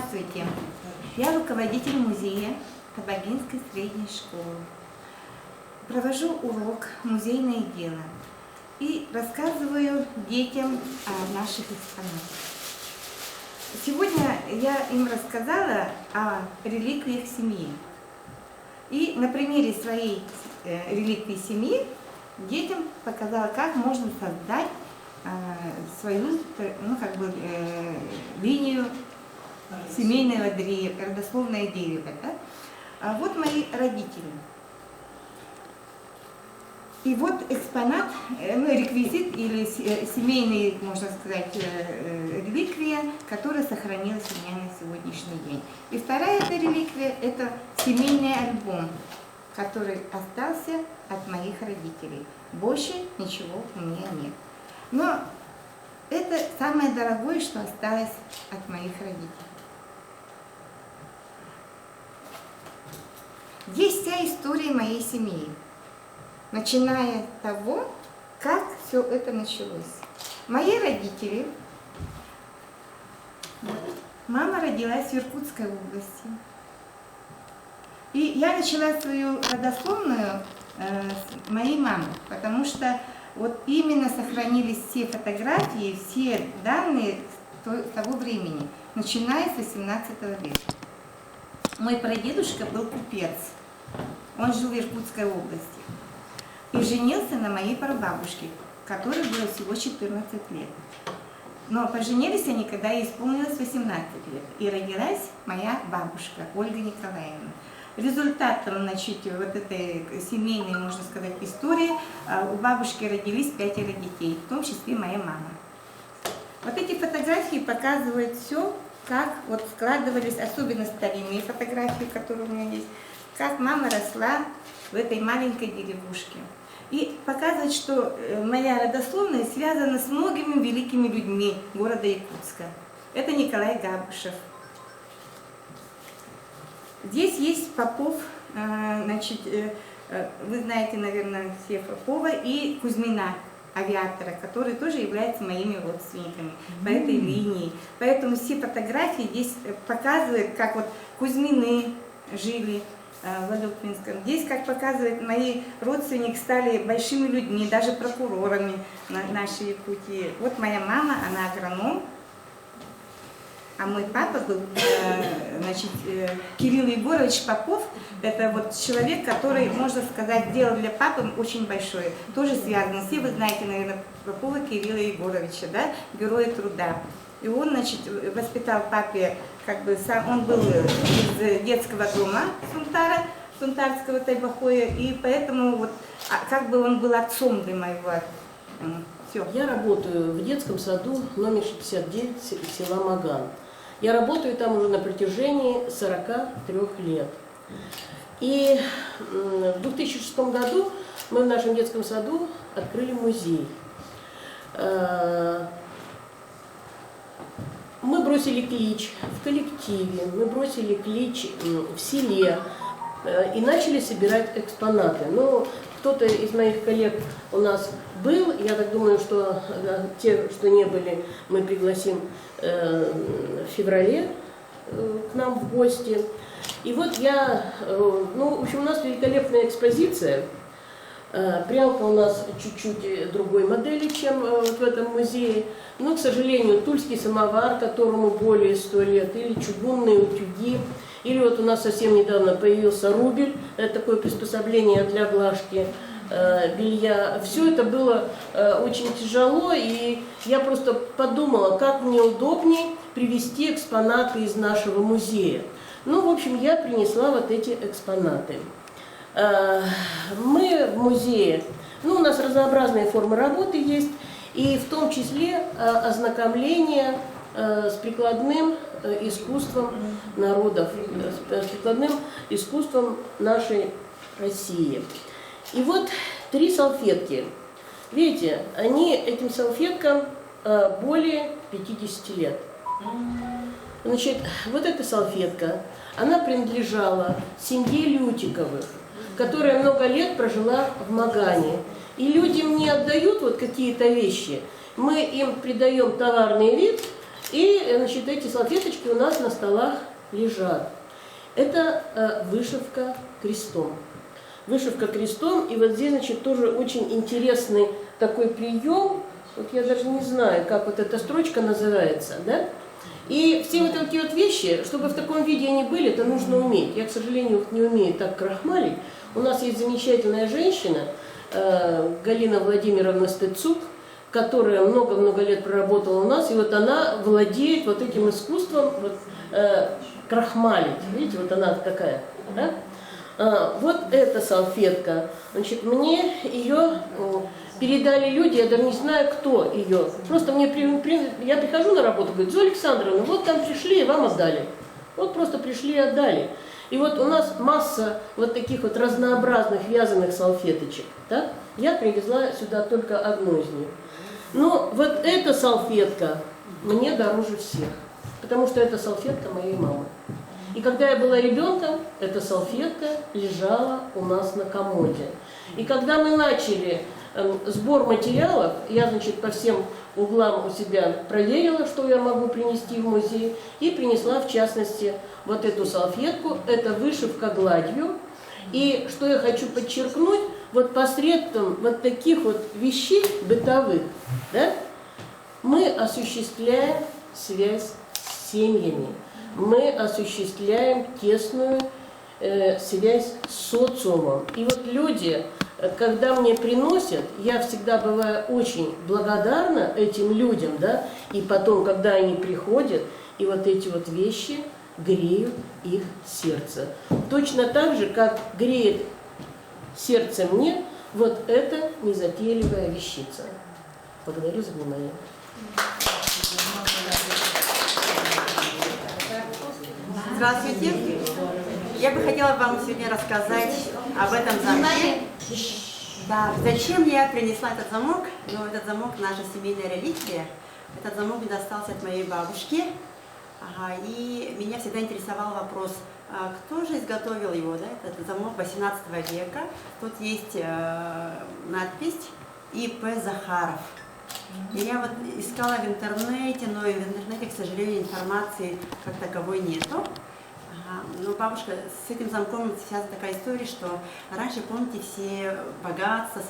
Здравствуйте! Я руководитель музея Кабардинской средней школы. Провожу урок «Музейное дело» и рассказываю детям о наших экспонатах. Сегодня я им рассказала о реликвиях семьи. И на примере своей реликвии семьи детям показала, как можно создать свою линию семейного древа, родословное дерево. Да? А вот мои родители. И вот экспонат, реквизит или семейный, можно сказать, реликвия, которая сохранилась у меня на сегодняшний день. И вторая эта реликвия – это семейный альбом, который остался от моих родителей. Больше ничего у меня нет. Но это самое дорогое, что осталось от моих родителей. Есть вся история моей семьи, начиная с того, как все это началось. Мои родители, мама родилась в Иркутской области. И я начала свою родословную с моей мамы, потому что вот именно сохранились все фотографии, все данные того времени, начиная с 18 века. Мой прадедушка был купец, он жил в Иркутской области и женился на моей прабабушке, которой было всего 14 лет. Но поженились они, когда ей исполнилось 18 лет, и родилась моя бабушка Ольга Николаевна. Результатом, значит, вот этой семейной, можно сказать, истории у бабушки родились 5 детей, в том числе моя мама. Вот эти фотографии показывают все, как вот складывались, особенно старинные фотографии, которые у меня есть, как мама росла в этой маленькой деревушке. И показывает, что моя родословная связана с многими великими людьми города Якутска. Это Николай Габышев. Здесь есть Попов, значит, вы знаете, наверное, все Попова и Кузьмина, авиатора, которые тоже являются моими родственниками по этой линии. Поэтому все фотографии здесь показывают, как вот Кузьмины жили в Владокпинском. Здесь, как показывает, мои родственники стали большими людьми, даже прокурорами нашей Якутии. Вот моя мама, она агроном. А мой папа был, значит, Кирилл Егорович Попов, это вот человек, который, можно сказать, сделал для папы очень большое, тоже связано. Все вы знаете, наверное, Попова Кирилла Егоровича, да, героя труда. И он, значит, воспитал папе, как бы сам, он был из детского дома Сунтарского Тайбахоя, и поэтому вот, как бы он был отцом для моего. Все. Я работаю в детском саду номер 69 села Маган. Я работаю там уже на протяжении 43 лет. И в 2006 году мы в нашем детском саду открыли музей. Мы бросили клич в коллективе, мы бросили клич в селе и начали собирать экспонаты. Но кто-то из моих коллег у нас был, я так думаю, что те, что не были, мы пригласим в феврале к нам в гости. И вот я, в общем, у нас великолепная экспозиция. Прялка у нас чуть-чуть другой модели, чем вот в этом музее. Но, к сожалению, тульский самовар, которому более 100 лет, или чугунные утюги. Или вот у нас совсем недавно появился рубель, это такое приспособление для глажки белья. Все это было очень тяжело, и я просто подумала, как мне удобнее привезти экспонаты из нашего музея. Ну, в общем, я принесла вот эти экспонаты. Мы в музее, у нас разнообразные формы работы есть, и в том числе ознакомление с прикладным искусством народов, с прикладным искусством нашей России. И вот 3 салфетки. Видите, этим салфеткам более 50 лет. Значит, вот эта салфетка, она принадлежала семье Лютиковых, которая много лет прожила в Магане. И люди мне отдают вот какие-то вещи, мы им придаем товарный вид, И, значит, эти салфеточки у нас на столах лежат. Это вышивка крестом. Вышивка крестом, и вот здесь, значит, тоже очень интересный такой прием. Вот я даже не знаю, как вот эта строчка называется, да? И все вот эти вот вещи, чтобы в таком виде они были, это нужно уметь. Я, к сожалению, вот не умею так крахмалить. У нас есть замечательная женщина, Галина Владимировна Стецук, которая много-много лет проработала у нас, и вот она владеет вот этим искусством вот, крахмалить. Видите, вот она такая, да? Вот эта салфетка, значит, мне ее передали люди, я даже не знаю, кто ее. Просто мне я прихожу на работу, говорю: Зоя Александровна, вот там пришли и вам отдали. Вот просто пришли и отдали. И вот у нас масса вот таких вот разнообразных вязаных салфеточек. Да? Я привезла сюда только одну из них. Но вот эта салфетка мне дороже всех, потому что это салфетка моей мамы. И когда я была ребенком, эта салфетка лежала у нас на комоде. И когда мы начали сбор материалов, я, значит, по всем углам у себя проверила, что я могу принести в музей, и принесла, в частности, вот эту салфетку. Это вышивка гладью. И что я хочу подчеркнуть, вот посредством вот таких вот вещей бытовых, да, мы осуществляем связь с семьями, мы осуществляем тесную связь с социумом. И вот люди, когда мне приносят, я всегда бываю очень благодарна этим людям, да, и потом, когда они приходят, и вот эти вот вещи греют их сердце. Точно так же, как греет сердце мне вот эта незатейливая вещица. Благодарю за внимание. Здравствуйте. Я бы хотела вам сегодня рассказать об этом замке. Да, зачем я принесла этот замок? Ну, этот замок – наша семейная реликвия. Этот замок мне достался от моей бабушки. Ага, и меня всегда интересовал вопрос, кто же изготовил его, да? Этот замок 18 века. Тут есть надпись «И.П. Захаров». И я вот искала в интернете, но в интернете, к сожалению, информации как таковой нету. Но бабушка, с этим замком связана такая история, что раньше, помните, все богатства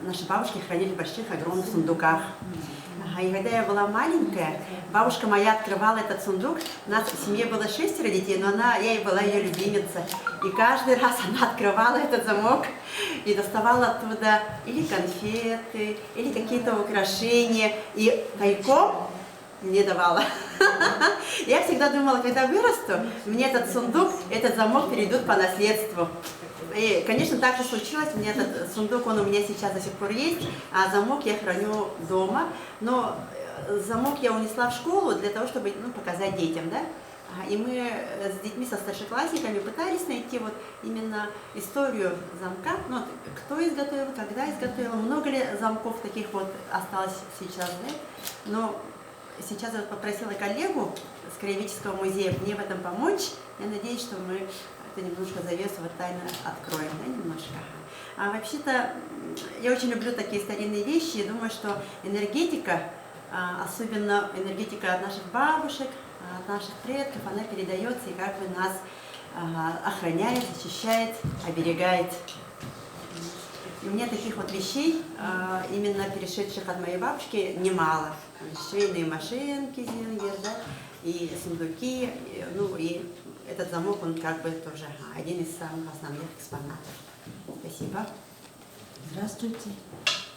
наши бабушки хранили в больших, огромных сундуках. И когда я была маленькая, бабушка моя открывала этот сундук. У нас в семье было 6 детей, но я и была ее любимица. И каждый раз она открывала этот замок и доставала оттуда или конфеты, или какие-то украшения, и тайком мне давала. Я всегда думала, когда вырасту, мне этот сундук, этот замок перейдут по наследству. И, конечно, так же случилось, у меня этот сундук, он у меня сейчас до сих пор есть, а замок я храню дома. Но замок я унесла в школу для того, чтобы показать детям, да? И мы с детьми, со старшеклассниками пытались найти вот именно историю замка, ну, кто изготовил, когда изготовил, много ли замков таких вот осталось сейчас, да? Но сейчас я попросила коллегу с Краеведческого музея мне в этом помочь. Я надеюсь, что мы это немножко завесу вот тайно откроем, да, немножко. А вообще-то я очень люблю такие старинные вещи и думаю, что энергетика, особенно энергетика от наших бабушек, от наших предков, она передается и как бы нас охраняет, защищает, оберегает. И у меня таких вот вещей, именно перешедших от моей бабушки, немало. Швейные машинки, да, и сундуки, ну и этот замок, он как бы тоже один из самых основных экспонатов. Спасибо. Здравствуйте.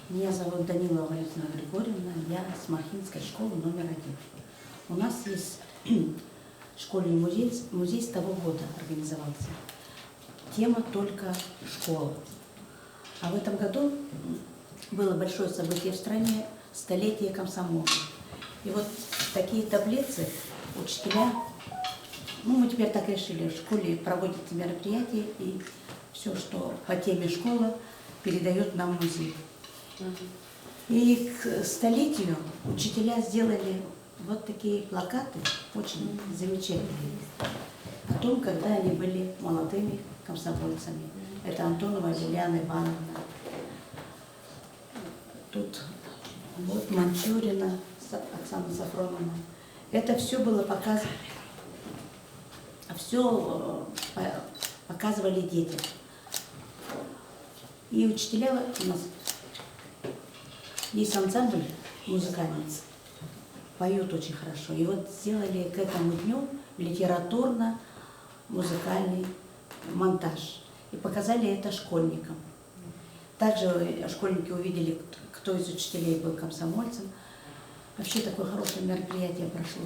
Меня зовут Данила Валентина Григорьевна, я с Махинской школы номер 1. У нас есть школьный музей с того года организовался. Тема только школа. А в этом году было большое событие в стране, столетие комсомола. И вот такие таблицы учителя, ну мы теперь так решили, в школе проводят мероприятия, и все, что по теме школа, передают нам в музей. И к столетию учителя сделали вот такие плакаты, очень замечательные, о том, когда они были молодыми комсомольцами. Это Антонова Лилиана Ивановна. Тут вот Манчурина Оксана Сафроновна. Это все было показано, все показывали детям. И учителя у нас есть ансамбль музыкальный, поют очень хорошо. И вот сделали к этому дню литературно-музыкальный монтаж. И показали это школьникам. Также школьники увидели, кто из учителей был комсомольцем. Вообще такое хорошее мероприятие прошло.